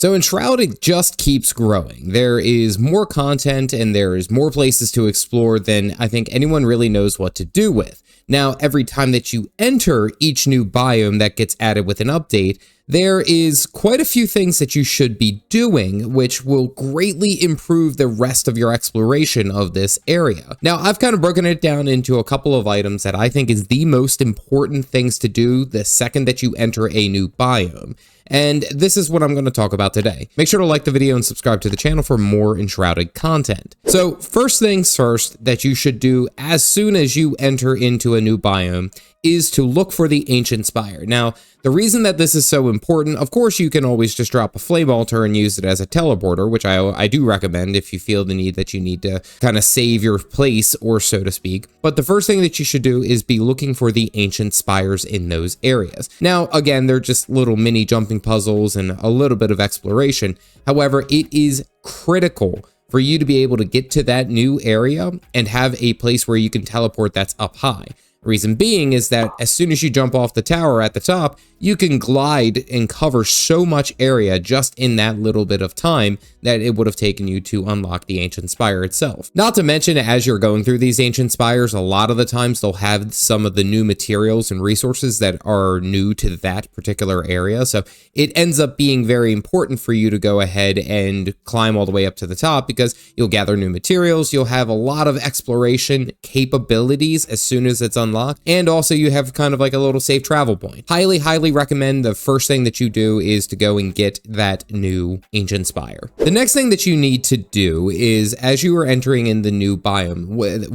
So Enshrouded just keeps growing. There is more content and there is more places to explore than I think anyone really knows what to do with. Now, every time that you enter each new biome that gets added with an update, there is quite a few things that you should be doing, which will greatly improve the rest of your exploration of this area. Now, I've kind of broken it down into a couple of items that I think is the most important things to do the second that you enter a new biome. And this is what I'm going to talk about today. Make sure to like the video and subscribe to the channel for more Enshrouded content. So first things first that you should do as soon as you enter into a new biome is to look for the Ancient Spire. Now, the reason that this is so important, of course, you can always just drop a flame altar and use it as a teleporter, which I do recommend if you feel the need that you need to kind of save your place, or so to speak. But the first thing that you should do is be looking for the Ancient Spires in those areas. Now, again, they're just little mini jumping puzzles and a little bit of exploration. However, it is critical for you to be able to get to that new area and have a place where you can teleport that's up high. Reason being is that as soon as you jump off the tower at the top, you can glide and cover so much area just in that little bit of time that it would have taken you to unlock the Ancient Spire itself. Not to mention, as you're going through these Ancient Spires, a lot of the times they'll have some of the new materials and resources that are new to that particular area. So it ends up being very important for you to go ahead and climb all the way up to the top, because you'll gather new materials, you'll have a lot of exploration capabilities as soon as it's unlocked, and also you have kind of like a little safe travel point. Highly recommend the first thing that you do is to go and get that new Ancient Spire. The next thing that you need to do is, as you are entering in the new biome,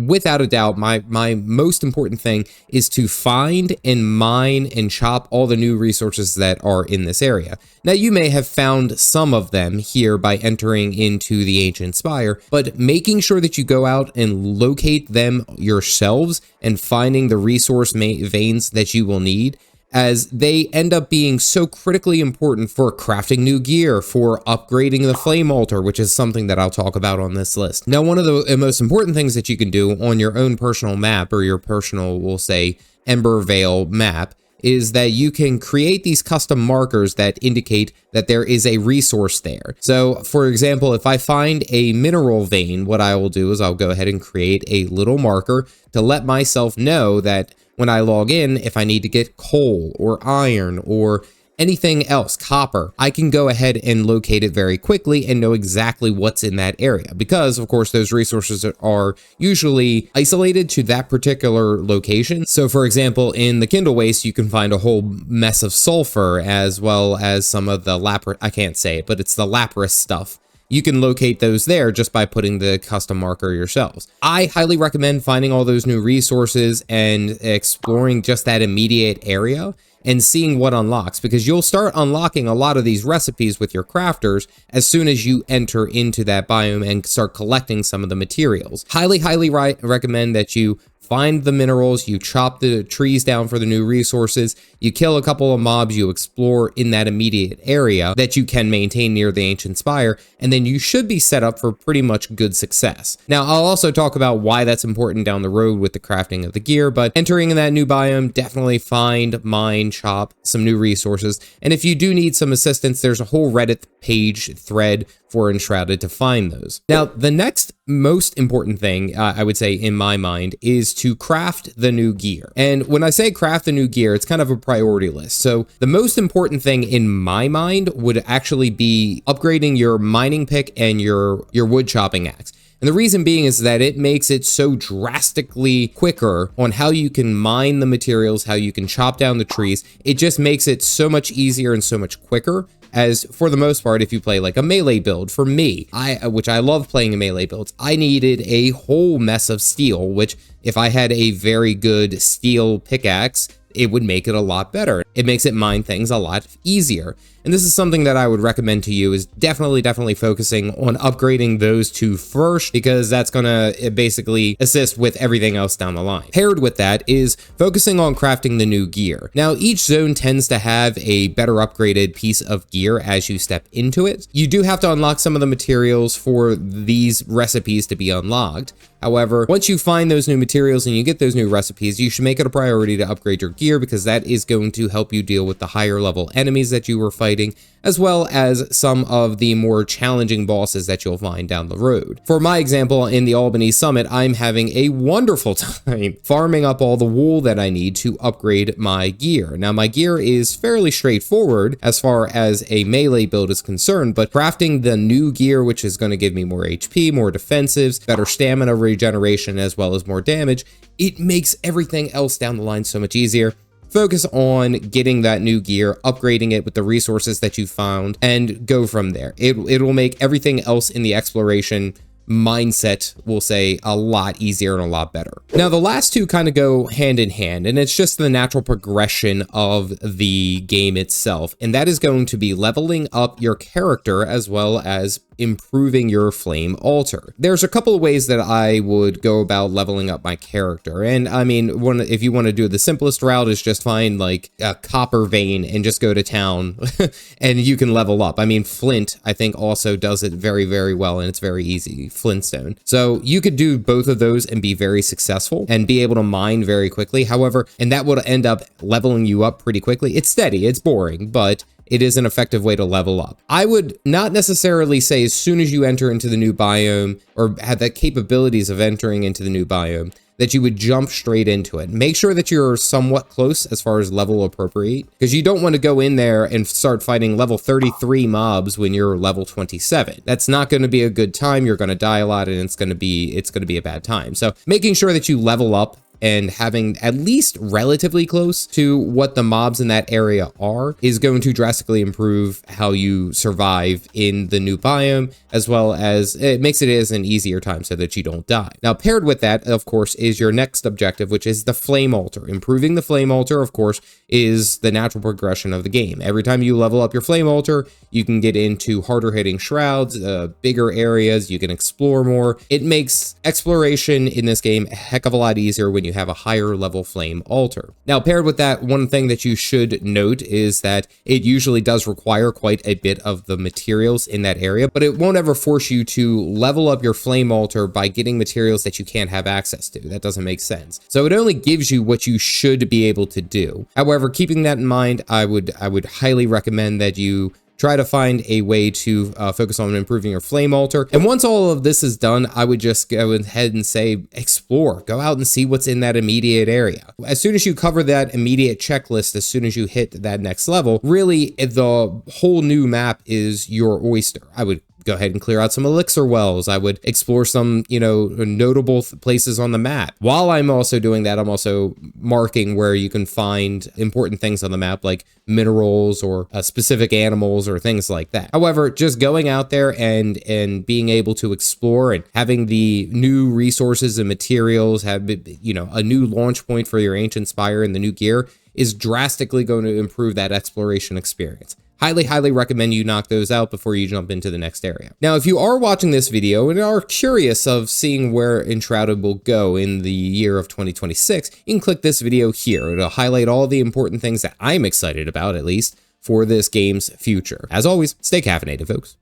without a doubt, my most important thing is to find and mine and chop all the new resources that are in this area. Now, you may have found some of them here by entering into the Ancient Spire, but making sure that you go out and locate them yourselves and finding the resource veins that you will need, as they end up being so critically important for crafting new gear, for upgrading the flame altar, which is something that I'll talk about on this list. Now, one of the most important things that you can do on your own personal map, or your personal, we'll say, Ember Vale map, is that you can create these custom markers that indicate that there is a resource there. So, for example, if I find a mineral vein, what I will do is I'll go ahead and create a little marker to let myself know that when I log in, if I need to get coal or iron or anything else, copper, I can go ahead and locate it very quickly and know exactly what's in that area, because of course those resources are usually isolated to that particular location. So for example, in the Kindle Waste, you can find a whole mess of sulfur, as well as some of the I can't say it, but it's the lapis stuff. You can locate those there just by putting the custom marker yourselves. I highly recommend finding all those new resources and exploring just that immediate area and seeing what unlocks, because you'll start unlocking a lot of these recipes with your crafters as soon as you enter into that biome and start collecting some of the materials. Highly recommend that you find the minerals, you chop the trees down for the new resources, you kill a couple of mobs, you explore in that immediate area that you can maintain near the Ancient Spire, and then you should be set up for pretty much good success. Now, I'll also talk about why that's important down the road with the crafting of the gear, but entering in that new biome, definitely find, mine, chop some new resources, and if you do need some assistance, there's a whole Reddit page thread for Enshrouded to find those. Now, the next most important thing, I would say in my mind, is to craft the new gear. And when I say craft the new gear, it's kind of a priority list. So the most important thing in my mind would actually be upgrading your mining pick and your wood chopping axe. And the reason being is that it makes it so drastically quicker on how you can mine the materials, how you can chop down the trees. It just makes it so much easier and so much quicker. As for the most part, if you play like a melee build, for me, which I love playing in melee builds, I needed a whole mess of steel, which if I had a very good steel pickaxe, it would make it a lot better. It makes it mine things a lot easier. And this is something that I would recommend to you, is definitely focusing on upgrading those two first, because that's gonna basically assist with everything else down the line. Paired with that is focusing on crafting the new gear. Now, each zone tends to have a better upgraded piece of gear as you step into it. You do have to unlock some of the materials for these recipes to be unlocked. However, once you find those new materials and you get those new recipes, you should make it a priority to upgrade your gear, because that is going to help you deal with the higher level enemies that you were fighting fighting, as well as some of the more challenging bosses that you'll find down the road. For my example, in the Albany Summit, I'm having a wonderful time farming up all the wool that I need to upgrade my gear. Now, my gear is fairly straightforward as far as a melee build is concerned, but crafting the new gear, which is going to give me more HP, more defensives, better stamina regeneration, as well as more damage, it makes everything else down the line so much easier. Focus on getting that new gear, upgrading it with the resources that you found, and go from there. It will make everything else in the exploration mindset, we'll say, a lot easier and a lot better. Now, the last two kind of go hand in hand, and it's just the natural progression of the game itself, and that is going to be leveling up your character as well as improving your flame altar. There's a couple of ways that I would go about leveling up my character, and I mean, if you want to do the simplest route is just find like a copper vein and just go to town and you can level up. I mean, flint I think also does it very, very well, and it's very easy, flintstone. So you could do both of those and be very successful and be able to mine very quickly. However, and that would end up leveling you up pretty quickly. It's steady, it's boring, but it is an effective way to level up. I would not necessarily say as soon as you enter into the new biome or have the capabilities of entering into the new biome that you would jump straight into it. Make sure that you're somewhat close as far as level appropriate, because you don't want to go in there and start fighting level 33 mobs when you're level 27. That's not going to be a good time. You're going to die a lot, and it's going to be a bad time. So making sure that you level up and having at least relatively close to what the mobs in that area are is going to drastically improve how you survive in the new biome, as well as it makes it as an easier time so that you don't die. Now, paired with that, of course, is your next objective, which is the flame altar. Improving the flame altar, of course, is the natural progression of the game. Every time you level up your flame altar, you can get into harder hitting shrouds, bigger areas, you can explore more. It makes exploration in this game a heck of a lot easier when you have a higher level flame altar. Now, paired with that, one thing that you should note is that it usually does require quite a bit of the materials in that area, but it won't ever force you to level up your flame altar by getting materials that you can't have access to. That doesn't make sense. So it only gives you what you should be able to do. However, keeping that in mind, I would highly recommend that you try to find a way to focus on improving your flame altar. And once all of this is done, I would just go ahead and say, explore, go out and see what's in that immediate area. As soon as you cover that immediate checklist, as soon as you hit that next level, really the whole new map is your oyster. I would go ahead and clear out some elixir wells. I would explore some, notable places on the map. While I'm also doing that, I'm also marking where you can find important things on the map, like minerals or specific animals or things like that. However, just going out there and being able to explore and having the new resources and materials, have, a new launch point for your ancient spire and the new gear is drastically going to improve that exploration experience. Highly recommend you knock those out before you jump into the next area. Now, if you are watching this video and are curious of seeing where Enshrouded will go in the year of 2026, you can click this video here. It'll highlight all the important things that I'm excited about, at least, for this game's future. As always, stay caffeinated, folks.